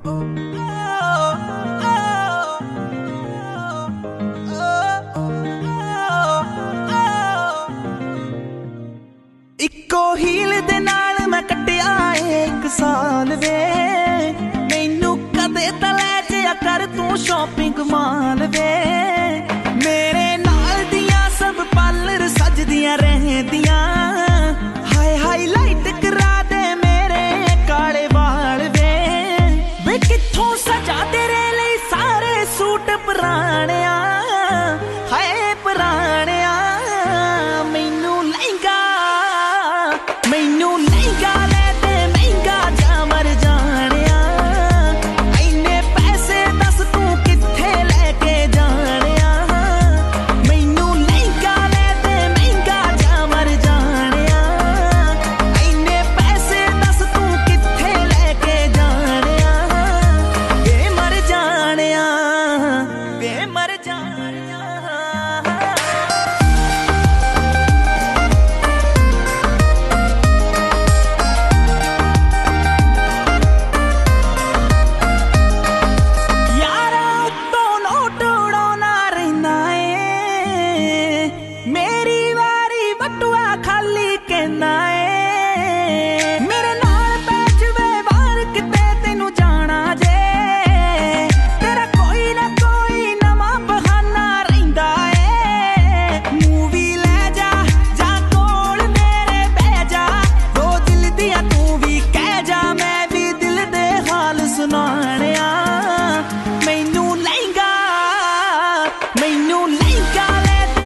इक्को हील दे नाल मैं कट्टिया एक साल वे, मैनू कदे तां लै जाया कर तू शॉपिंग माल वे।